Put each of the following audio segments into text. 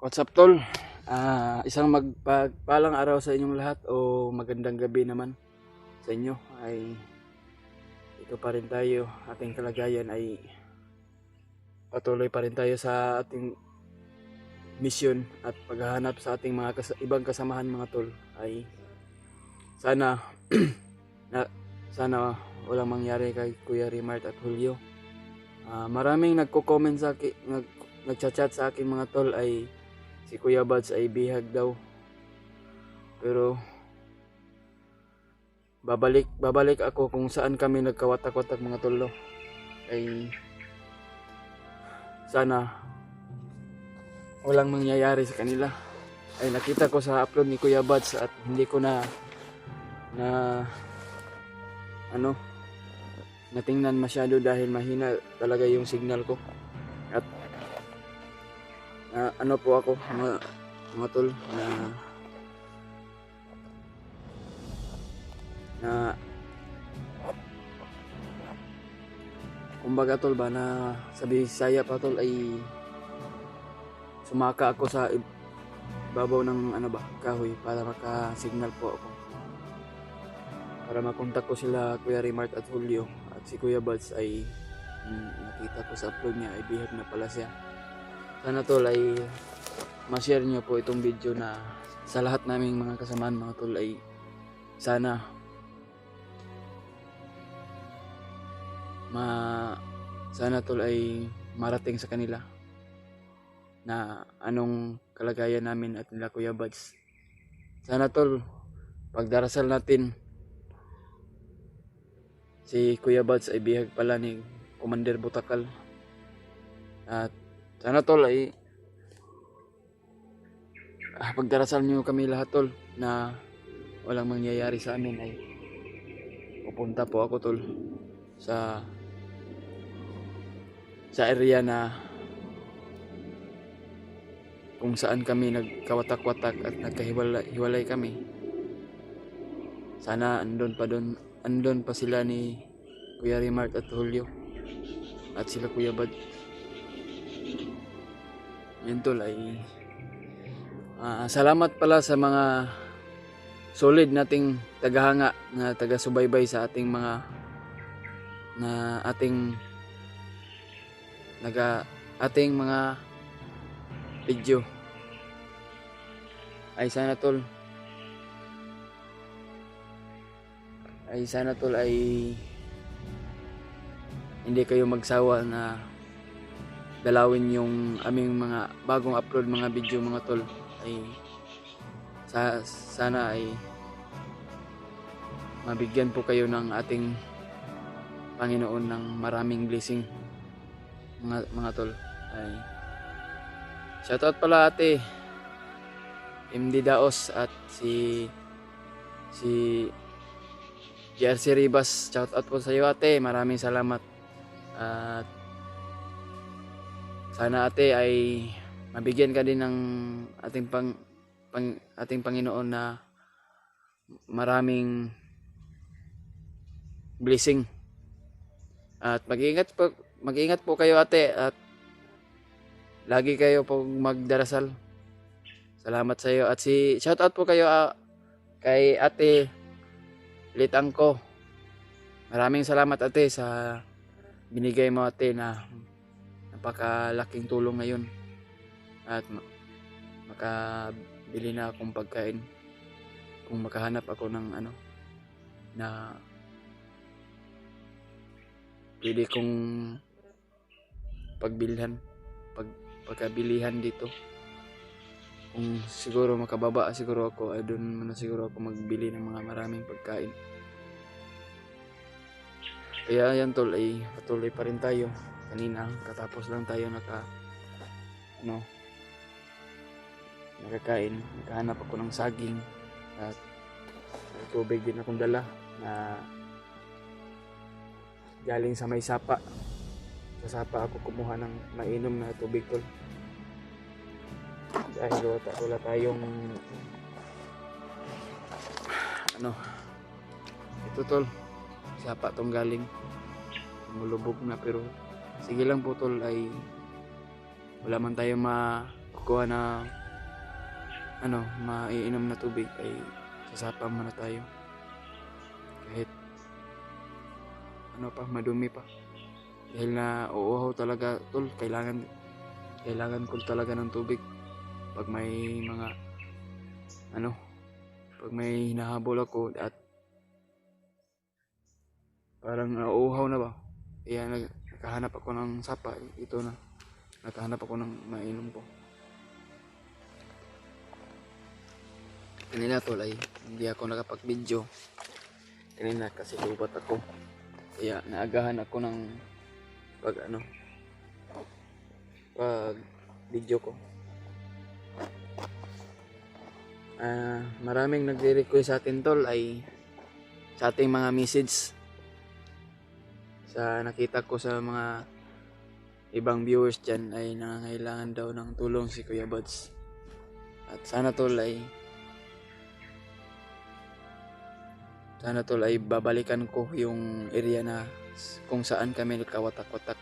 What's up tol? Isang magpagpalang araw sa inyong lahat o magandang gabi naman sa inyo. Ay ito pa rin tayo, ating kalagayan ay patuloy pa rin tayo sa ating misyon at paghahanap sa ating mga ibang kasamahan mga tol. Ay sana na, sana walang mangyari kay Kuya Rimart at Julio. Maraming nagko-comment sa akin, nagchat-chat sa akin mga tol ay si Kuya Buds ay bihag daw. Pero babalik ako kung saan kami nagkawatak-watak mga tol. Ay sana walang mangyayari sa kanila. Ay nakita ko sa upload ni Kuya Buds at hindi ko na natingnan masyado dahil mahina talaga yung signal ko. At ano po ako mga tol na kumbaga tol ba na sa Bisaya pa tol ay sumaka ako sa babaw ng kahoy para maka-signal po ako. Para makontak ko sila Kuya Rimart at Julio at si Kuya Buds ay nakita ko sa upload niya ay bihag na pala siya. Sana tol ay ma-share niyo po itong video na sa lahat naming mga kasamaan mga tol ay sana tol ay marating sa kanila na anong kalagayan namin at nila Kuya Buds. Sana tol pagdarasal natin si Kuya Buds ay bihag pala ni Commander Butakal. At sana tol ay pagdarasal niyo kami lahat tol na walang mangyayari sa amin. Ay pupunta po ako tol sa area na kung saan kami nagkawatak-watak at nagkahiwalay kami. Sana andon pa sila ni Kuya Rimart at Julio at sila Kuya Bud. Yan tol ay salamat pala sa mga solid nating tagahanga na taga-subaybay sa ating mga ating mga video. Ay sana tol ay hindi kayo magsawa na dalawin yung aming mga bagong upload mga video mga tol. Ay sana ay mabigyan po kayo ng ating Panginoon ng maraming blessing mga tol. Ay shoutout pala ate MD Daos at si Jersey Ribas. Shoutout po sa iyo ate, maraming salamat. At sana ate ay mabigyan ka din ng ating ating Panginoon na maraming blessing. At mag-ingat po kayo ate at lagi kayo po magdarasal. Salamat sa iyo at shoutout po kayo kay ate Litang ko. Maraming salamat ate sa binigay mo ate na napakalaking tulong ngayon at makabili na akong pagkain kung makahanap ako ng na pwede kong pagkabilihan dito. Kung siguro makababa siguro ako ay doon muna siguro ako magbili ng mga maraming pagkain. Kaya yan tol ay patuloy pa rin tayo. Kanina katapos lang tayo nakakain. Nakahanap ako ng saging at tubig din akong dala na galing sa may sapa. Sa sapa ako kumuha ng mainom na tubig tol. Dahil wala tayong ito tol, sapa tong galing mulubog na pero sige lang po tol ay wala man tayo kuha na maiinom na tubig ay sasapa muna tayo. Kahit madumi pa. Dahil na uuhaw talaga tol, kailangan ko talaga ng tubig pag may mga pag may hinahabol ako at parang nauuhaw na ba, kaya nakahanap ako ng sapa. Ito na, nakahanap ako ng mainom po. Kanina tol ay hindi ako nakapag-video kanina kasi lubat ako, kaya naagahan ako ng pag video ko. Maraming nagre-request sa atin tol ay sa ating mga message sa nakita ko sa mga ibang viewers dyan ay nangangailangan daw ng tulong si Kuya Buds. At sana tol ay babalikan ko yung area na kung saan kami nagkawatak-watak.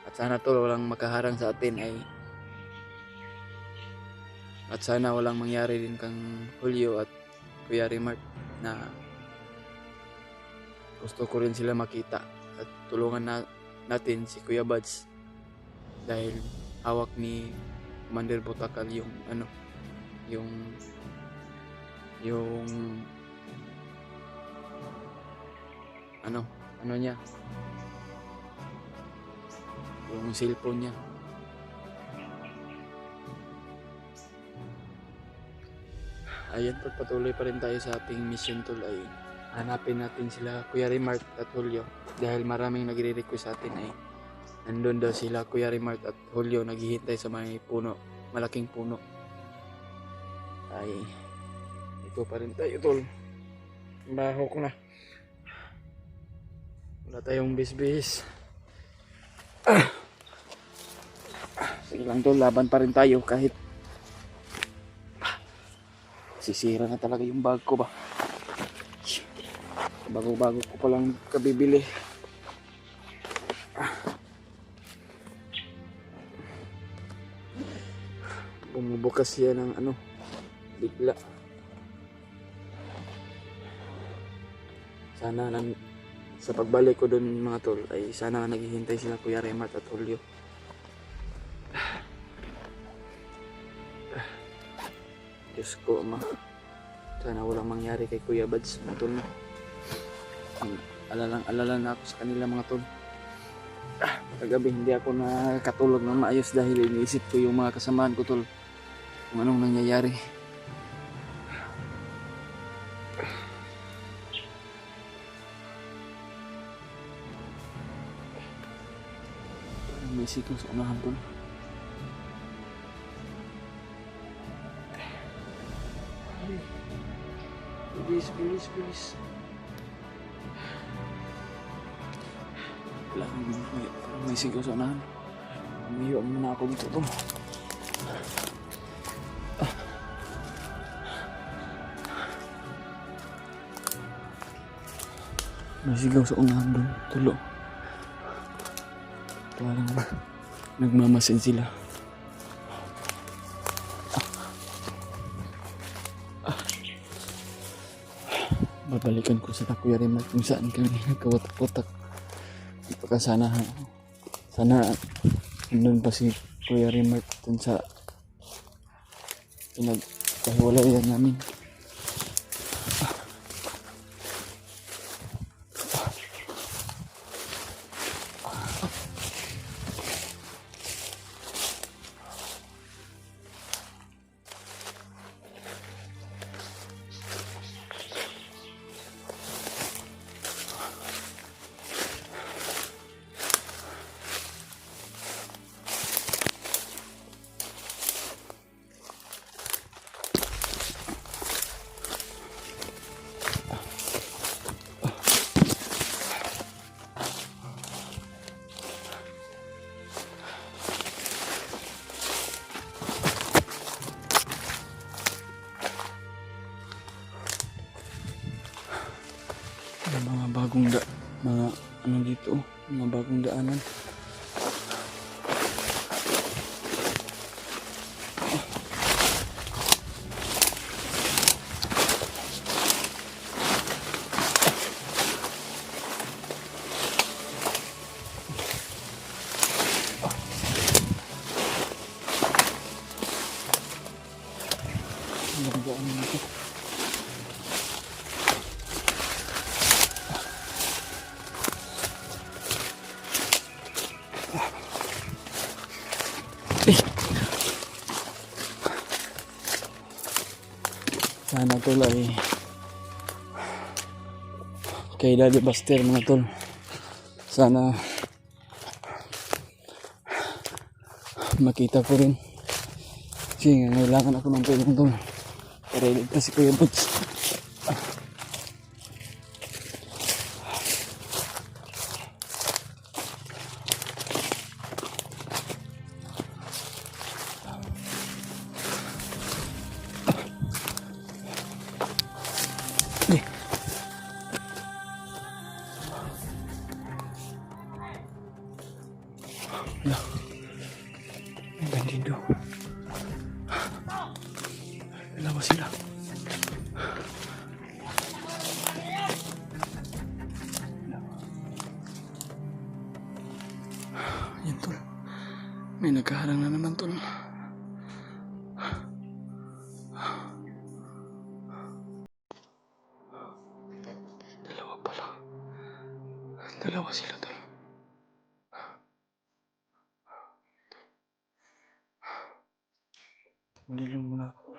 At sana tol walang makaharang sa atin at sana walang mangyari din kang Julio at Kuya Remart na gusto ko rin sila makita at tulungan natin si Kuya Buds dahil hawak ni Commander Botakal yung niya, yung cellphone niya. Ayan, patuloy pa rin tayo sa ating mission tol ay hanapin natin sila Kuya Remart at Julio dahil maraming nagre-request sa atin ay nandun daw sila Kuya Remart at Julio naghihintay sa may puno, malaking puno. Ay ito pa rin tayo tol, bahok na, wala tayong bisbis. Sige lang tol, laban pa rin tayo kahit sisira na talaga yung bag ko ba. Bago-bago ko palang kabibili. Bumubukas yan ng bigla. Sana sa pagbalik ko dun mga tol ay sana naghihintay sila Kuya Remart at Julio. Diyos ko ama, sana walang mangyari kay Kuya Buds mga tol. Alala na ako sa kanila mga tol. Kagabi hindi ako nakatulog na maayos dahil iniisip ko yung mga kasamahan ko tol, kung anong nangyayari. May sigaw sa unahan tol. Bilis. May sigaw sa unahan. Umiyo muna ako dito tol. May sigaw sa unahan doon, tulo. Parang nagmamasid sila. Babalikan ko sa Kuya Remart kung saan kami nagkawatak-watak. Baka sana nandun pa si Kuya Remart dun sa pinagkahiwalayan namin. Mga bagong mga bagong daanan. Nalagaan naman ito. Sana tol ay kay Daddy Buster mga tol. Sana makita ko rin. Kasi ngailangan ako ng tulong tol. Para iligtas si Kuya Butch. May bandido. Dalawa sila. Yan tol. May nagkaharang na naman tol. Dalawa pala. Dalawa sila tol. Malilong muna ako.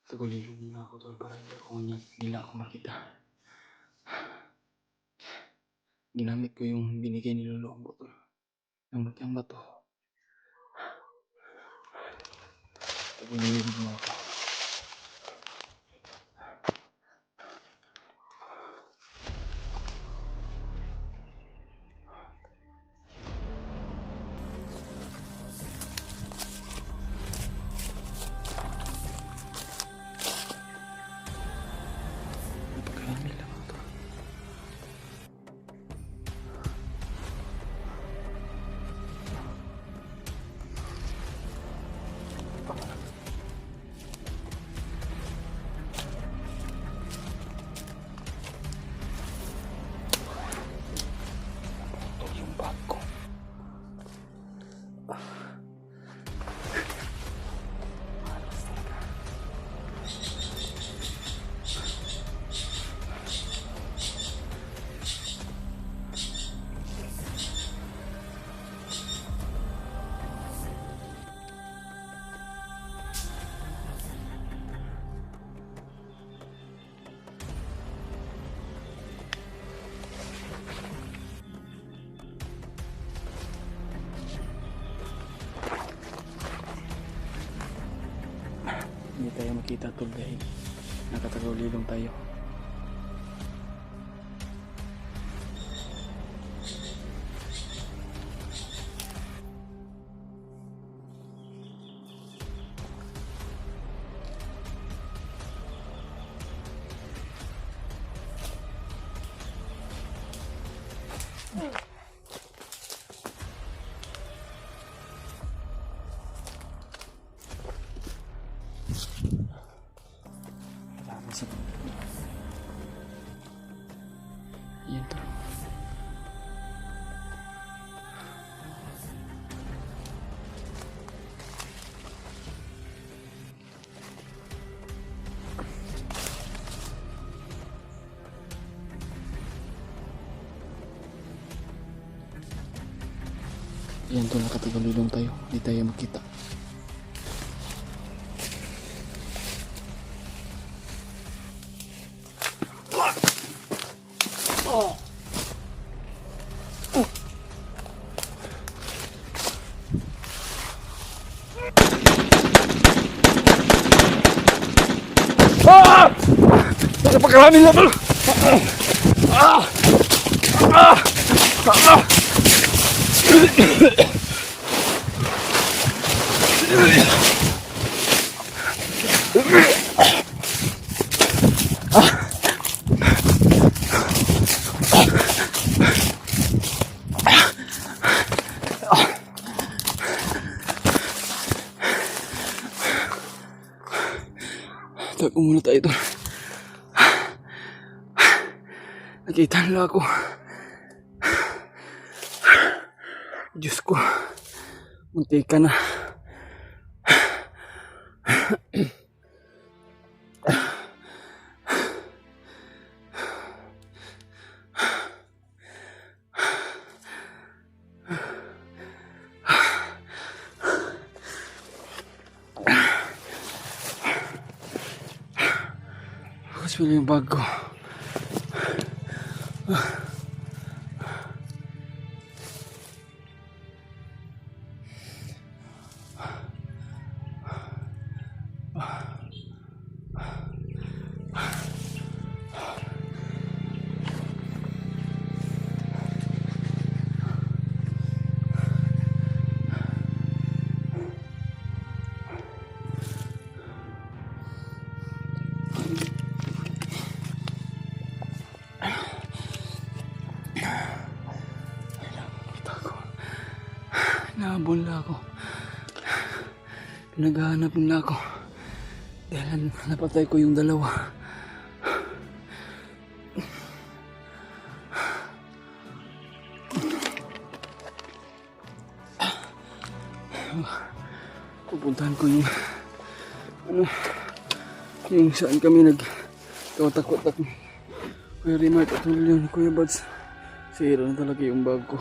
Tagulilong muna ako tol para hindi ako makita. Ginamit ko yung binigay ni Lolo ang botol. Ang bato. Tagulilong muna ako. Napakaraming lang ito. Ito yung bag ko. Hindi tayo makita tol dahil nakatagulilong tayo. Marami sila. Yan tol. Yan tol, nakatagulilong tayo. Hindi tayo makita. Napakaraming na tol. Tago muna tayo tol. Nakita nila ako. Diyos ko. Munti ka na. Bagus pala yung bag ko. Nahabol na ako. Pinaghahanap nila ako. Dahil napatay ko yung dalawa. Pupuntahan ko yung yung saan kami nagtawatak-watak ni Kuya Rimart at Kuya Bads. Sira na talaga yung bag ko.